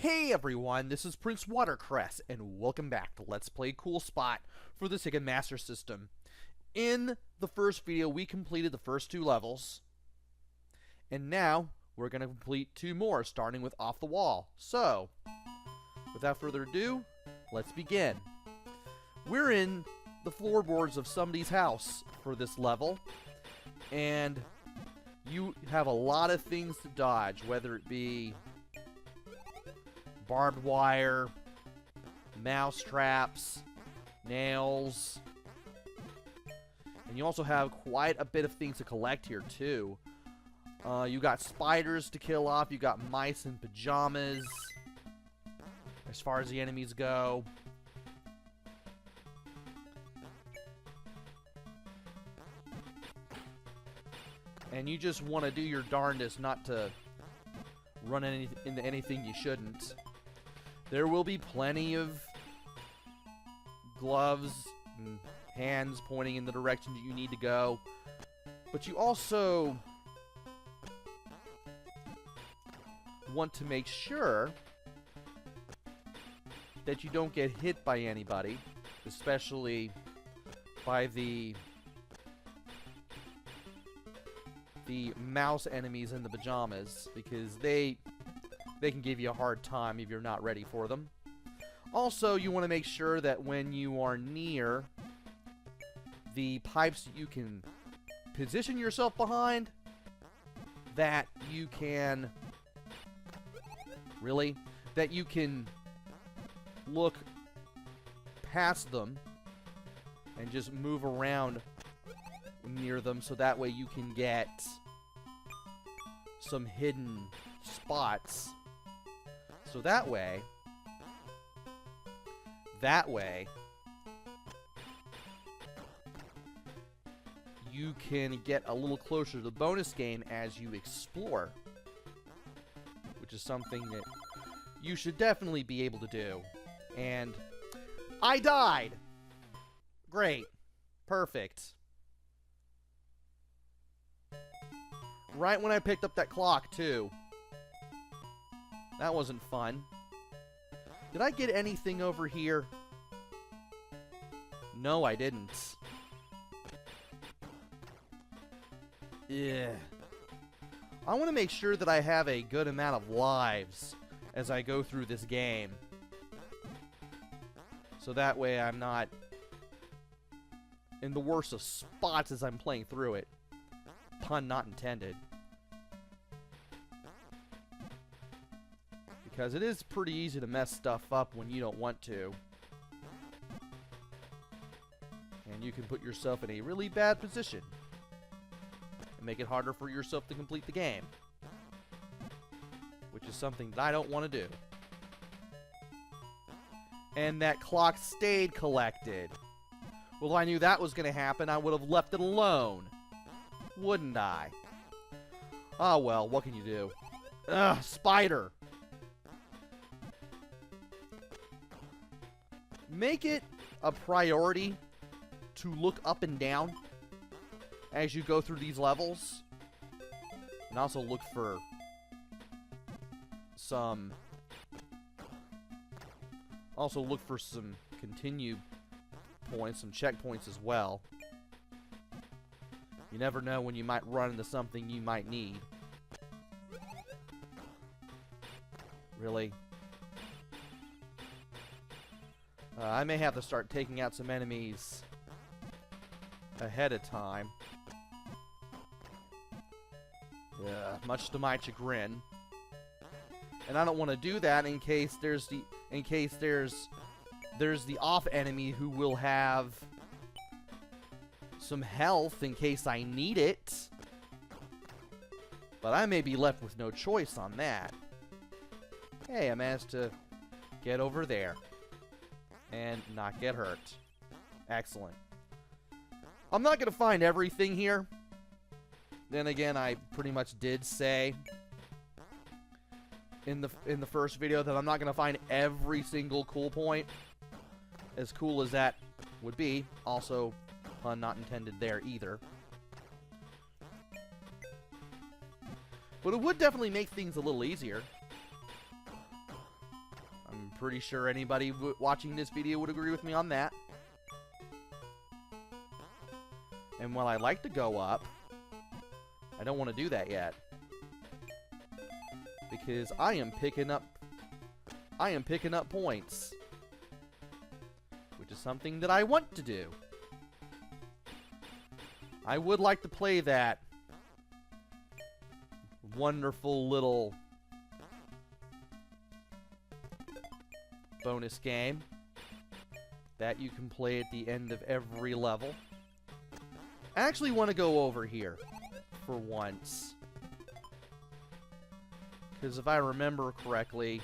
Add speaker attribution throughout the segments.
Speaker 1: Hey everyone, this is PrinceWatercress, and welcome back to Let's Play Cool Spot for the Sega Master System. In the first video, we completed the first two levels, and now we're going to complete two more, starting with Off the Wall. So, without further ado, let's begin. We're in the floorboards of somebody's house for this level, and you have a lot of things to dodge, whether it be barbed wire, mouse traps, nails, and you also have quite a bit of things to collect here too. You got spiders to kill off, you got mice in pajamas as far as the enemies go. And you just want to do your darndest not to run into anything you shouldn't. There will be plenty of gloves and hands pointing in the direction that you need to go. But you also want to make sure that you don't get hit by anybody, especially by the mouse enemies in the pajamas, because they can give you a hard time if you're not ready for them. Also, you want to make sure that when you are near the pipes that you can position yourself behind, that you can look past them and just move around near them, so that way you can get some hidden spots. So that way you can get a little closer to the bonus game as you explore, which is something that you should definitely be able to do. And I died! Great. Perfect. Right when I picked up that clock, too. That wasn't fun. Did I get anything over here? No, I didn't. Yeah. I want to make sure that I have a good amount of lives as I go through this game. So that way I'm not in the worst of spots as I'm playing through it. Pun not intended. Because it is pretty easy to mess stuff up when you don't want to. And you can put yourself in a really bad position and make it harder for yourself to complete the game. Which is something that I don't want to do. And that clock stayed collected. Well, if I knew that was going to happen, I would have left it alone. Wouldn't I? Ah, well, what can you do? Ugh, spider! Make it a priority to look up and down as you go through these levels. And also look for some continue points, some checkpoints as well. You never know when you might run into something you might need. Really? I may have to start taking out some enemies ahead of time. Much to my chagrin. And I don't want to do that in case there's the off enemy who will have some health in case I need it. But I may be left with no choice on that. Hey, I managed to get over there and not get hurt. Excellent. I'm not going to find everything here. Then again, I pretty much did say in the first video that I'm not going to find every single cool point. As cool as that would be. Also, pun not intended there either. But it would definitely make things a little easier. pretty sure anybody watching this video would agree with me on that. And while I like to go up, I don't want to do that yet. Because I am picking up points. Which is something that I want to do. I would like to play that wonderful little bonus game that you can play at the end of every level. I actually want to go over here for once. Because if I remember correctly,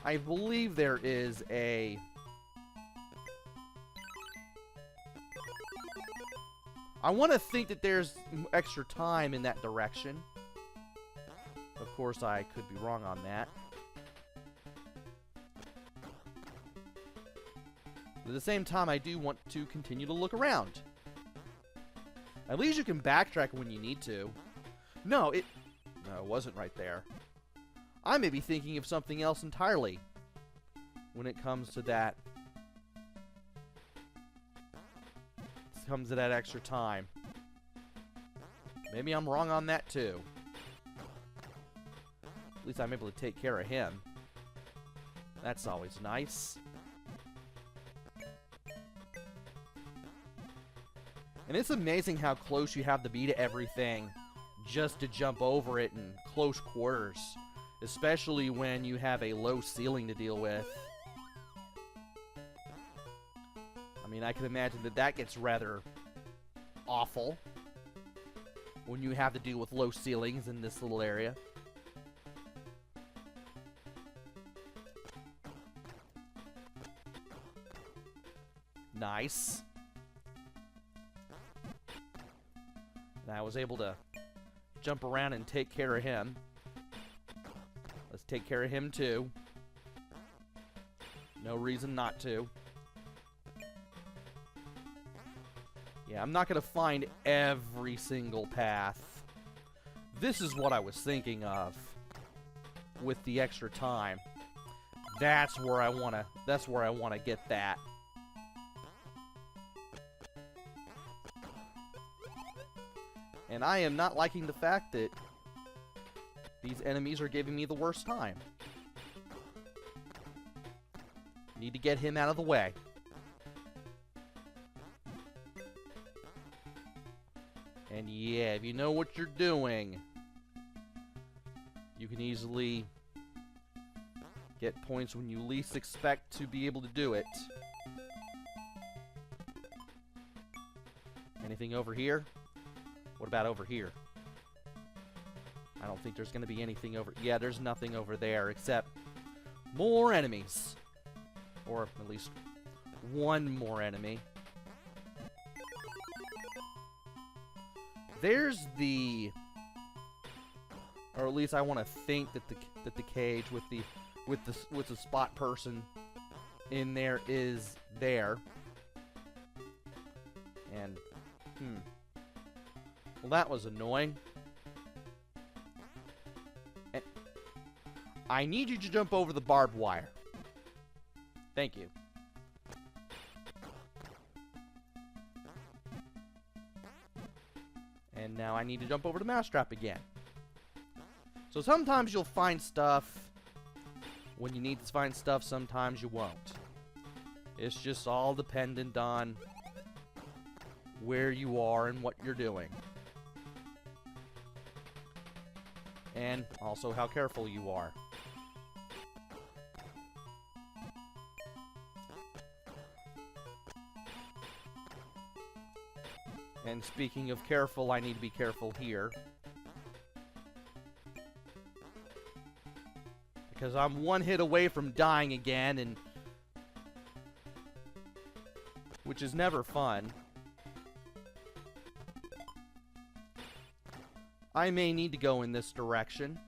Speaker 1: I believe there is a... I want to think that there's extra time in that direction. Of course, I could be wrong on that. But at the same time, I do want to continue to look around. At least you can backtrack when you need to. No, it wasn't right there. I may be thinking of something else entirely when it comes to that. Comes to that extra time. Maybe I'm wrong on that too. At least I'm able to take care of him. That's always nice. And it's amazing how close you have to be to everything just to jump over it in close quarters. Especially when you have a low ceiling to deal with. I mean, I can imagine that that gets rather awful when you have to deal with low ceilings in this little area. Nice. And I was able to jump around and take care of him. Let's take care of him too. No reason not to. Yeah, I'm not going to find every single path. This is what I was thinking of with the extra time. That's where I want to get that. And I am not liking the fact that these enemies are giving me the worst time. Need to get him out of the way. And yeah, if you know what you're doing, you can easily get points when you least expect to be able to do it. Anything over here? What about over here? I don't think there's going to be anything over... Yeah, there's nothing over there except more enemies. Or at least one more enemy. There's the... Or at least I want to think that the cage with the spot person in there is there. And well, that was annoying. And I need you to jump over the barbed wire. Thank you. And now I need to jump over the mousetrap again. So sometimes you'll find stuff when you need to find stuff, sometimes you won't. It's just all dependent on where you are and what you're doing. And also how careful you are. And speaking of careful, I need to be careful here. Because I'm one hit away from dying again, and which is never fun. I may need to go in this direction.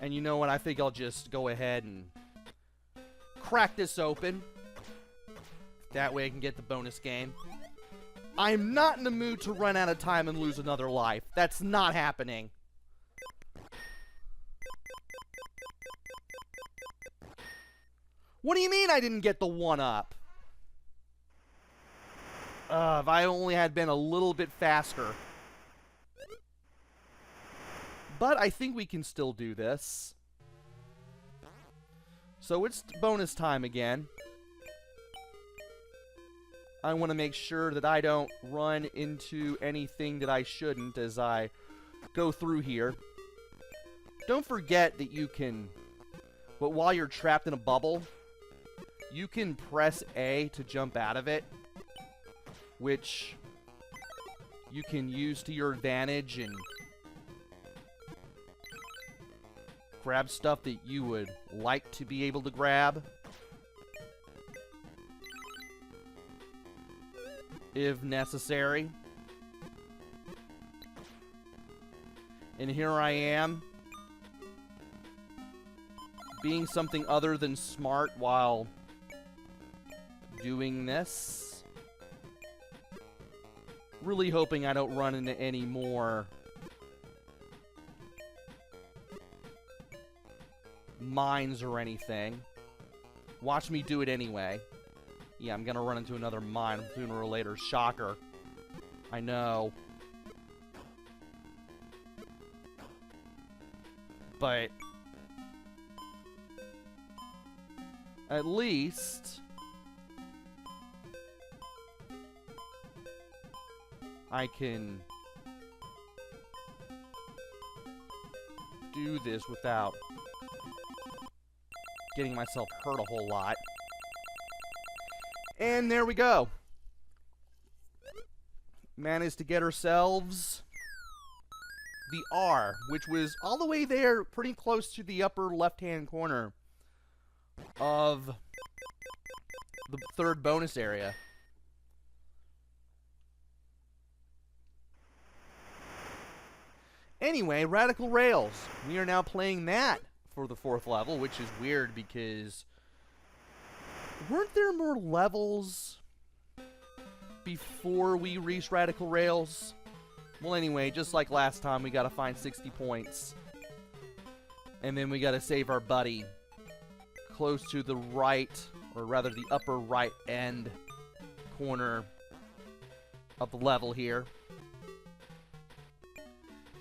Speaker 1: And you know what? I think I'll just go ahead and crack this open. That way I can get the bonus game. I'm not in the mood to run out of time and lose another life. That's not happening. What do you mean I didn't get the 1-up? If I only had been a little bit faster. But I think we can still do this. So it's bonus time again. I want to make sure that I don't run into anything that I shouldn't as I go through here. Don't forget that you can, but while you're trapped in a bubble, you can press A to jump out of it, which you can use to your advantage and grab stuff that you would like to be able to grab, if necessary. And here I am, being something other than smart while doing this. Really hoping I don't run into any more mines or anything. Watch me do it anyway. Yeah, I'm gonna run into another mine sooner or later. Shocker. I know. But at least I can do this without getting myself hurt a whole lot. And there we go. Managed to get ourselves the R, which was all the way there, pretty close to the upper left-hand corner of the third bonus area. Anyway, Radical Rails. We are now playing that for the 4th level, which is weird because weren't there more levels before we reached Radical Rails? Well, anyway, just like last time, we gotta find 60 points. And then we gotta save our buddy close to the right, or rather the upper right end corner of the level here.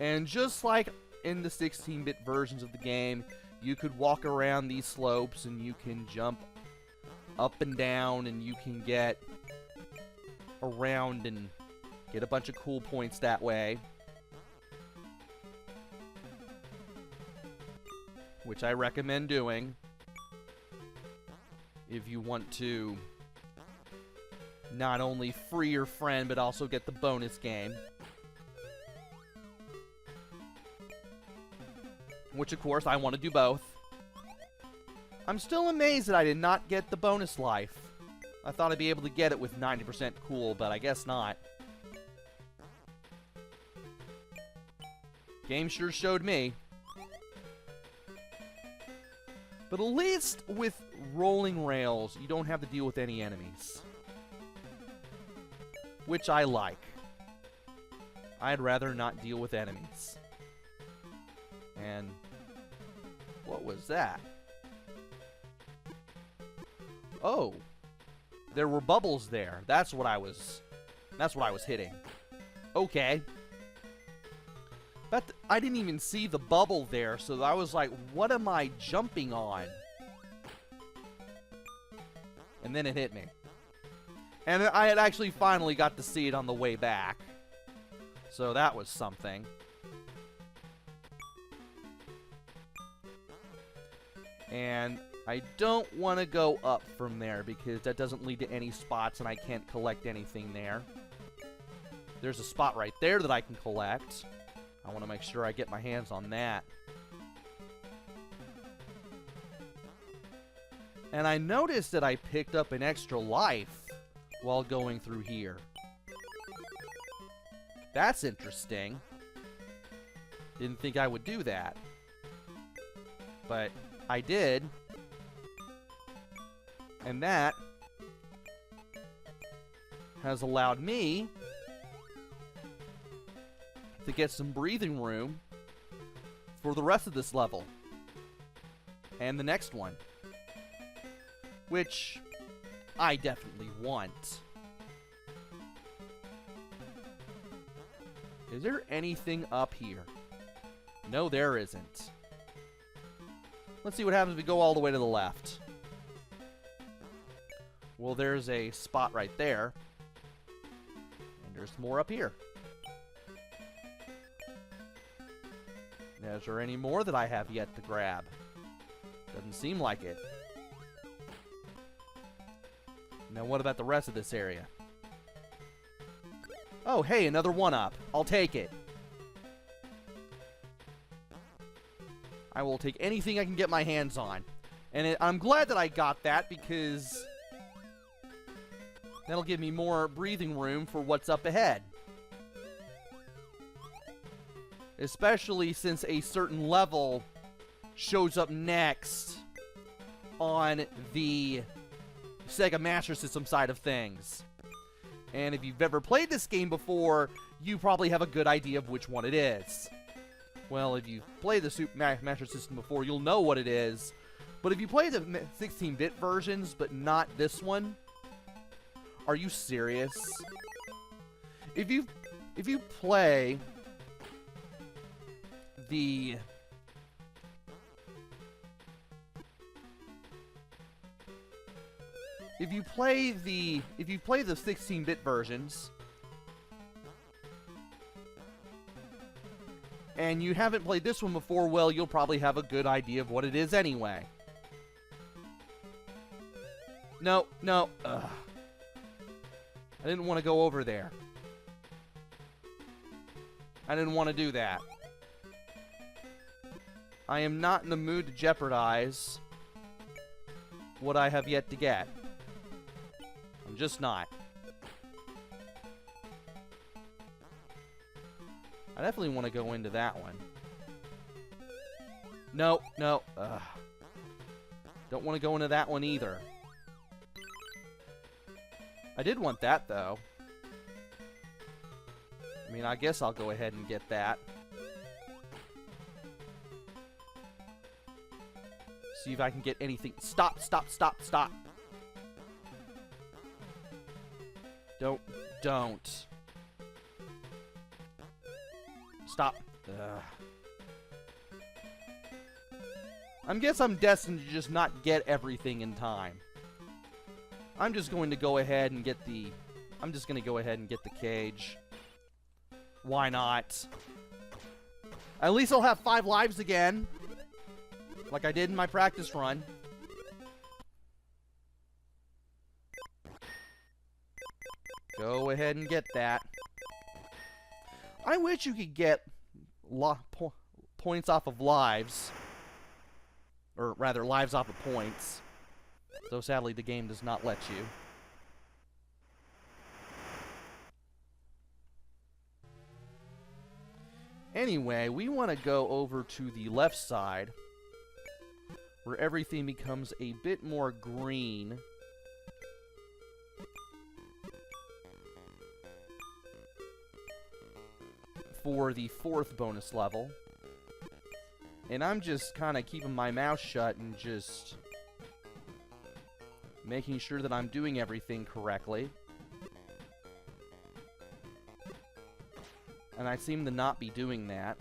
Speaker 1: And just like in the 16-bit versions of the game, you could walk around these slopes and you can jump up and down and you can get around and get a bunch of cool points that way. Which I recommend doing if you want to not only free your friend but also get the bonus game. Which, of course, I want to do both. I'm still amazed that I did not get the bonus life. I thought I'd be able to get it with 90% cool, but I guess not. Game sure showed me. But at least with rolling rails, you don't have to deal with any enemies. Which I like. I'd rather not deal with enemies. And what was that? Oh, there were bubbles there. That's what I was hitting. Okay. But I didn't even see the bubble there, so I was like, what am I jumping on? And then it hit me. And I had actually finally got to see it on the way back. So that was something. And I don't want to go up from there because that doesn't lead to any spots and I can't collect anything there. There's a spot right there that I can collect. I want to make sure I get my hands on that. And I noticed that I picked up an extra life while going through here. That's interesting. Didn't think I would do that. But I did. And that has allowed me to get some breathing room for the rest of this level. And the next one. which I definitely want. Is there anything up here? No, there isn't. Let's see what happens if we go all the way to the left. Well, there's a spot right there. And there's more up here. Now, is there any more that I have yet to grab? Doesn't seem like it. Now, what about the rest of this area? Oh, hey, another one-up. I'll take it. I will take anything I can get my hands on. And I'm glad that I got that, because that'll give me more breathing room for what's up ahead. Especially since a certain level shows up next on the Sega Master System side of things. And if you've ever played this game before, you probably have a good idea of which one it is. Well, if you've played the Super Master System before, you'll know what it is. But if you play the 16-bit versions, but not this one, are you serious? If you play the If you play the 16-bit versions and you haven't played this one before, well, you'll probably have a good idea of what it is anyway. No. Ugh. I didn't want to go over there. I didn't want to do that. I am not in the mood to jeopardize what I have yet to get. I'm just not. I definitely want to go into that one. No. Ugh. Don't want to go into that one either. I did want that, though. I mean, I guess I'll go ahead and get that. See if I can get anything. Stop. Don't. Stop. Ugh. I guess I'm destined to just not get everything in time. I'm just going to go ahead and get the... cage. Why not? At least I'll have 5 lives again. Like I did in my practice run. Go ahead and get that. I wish you could get points off of lives. Or rather, lives off of points. Though sadly, the game does not let you. Anyway, we want to go over to the left side, where everything becomes a bit more green. For the 4th bonus level. And I'm just kind of keeping my mouth shut and just making sure that I'm doing everything correctly. And I seem to not be doing that.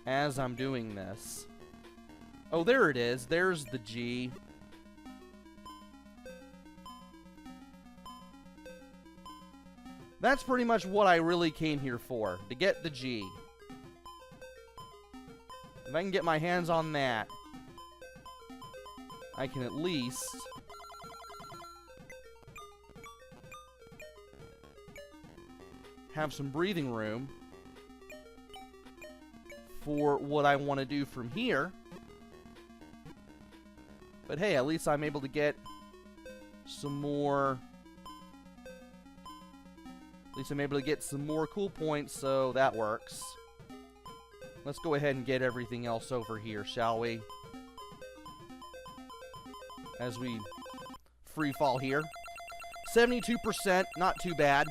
Speaker 1: As I'm doing this. Oh, there it is. There's the G. That's pretty much what I really came here for. To get the G. If I can get my hands on that, I can at least have some breathing room for what I want to do from here. But hey, at least I'm able to get some more... At least I'm able to get some more cool points, so that works. Let's go ahead and get everything else over here, shall we? As we free fall here. 72%, not too bad.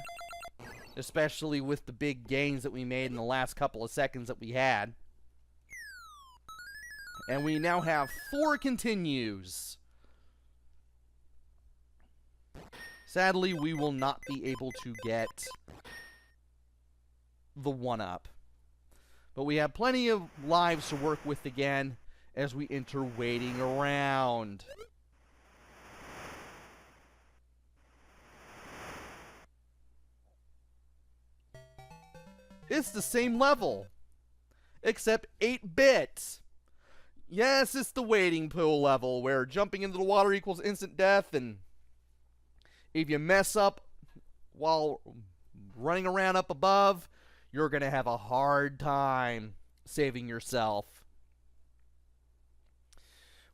Speaker 1: especially with the big gains that we made in the last couple of seconds that we had. And we now have 4 continues. Sadly, we will not be able to get the 1-up. But we have plenty of lives to work with again as we enter waiting around. It's the same level, except 8-bit. Yes, it's the waiting pool level where jumping into the water equals instant death, and if you mess up while running around up above, you're going to have a hard time saving yourself.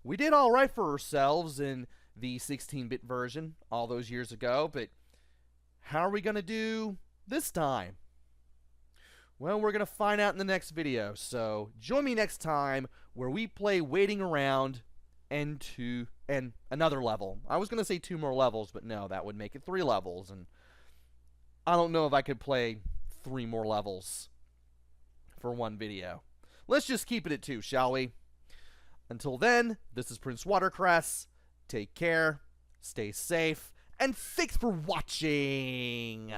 Speaker 1: We did all right for ourselves in the 16-bit version all those years ago, but how are we going to do this time? Well, we're going to find out in the next video, so join me next time where we play Waiting Around and another level. I was going to say 2 more levels, but no, that would make it 3 levels, and I don't know if I could play 3 more levels for one video. Let's just keep it at 2, shall we? Until then, this is PrinceWatercress. Take care, stay safe, and thanks for watching!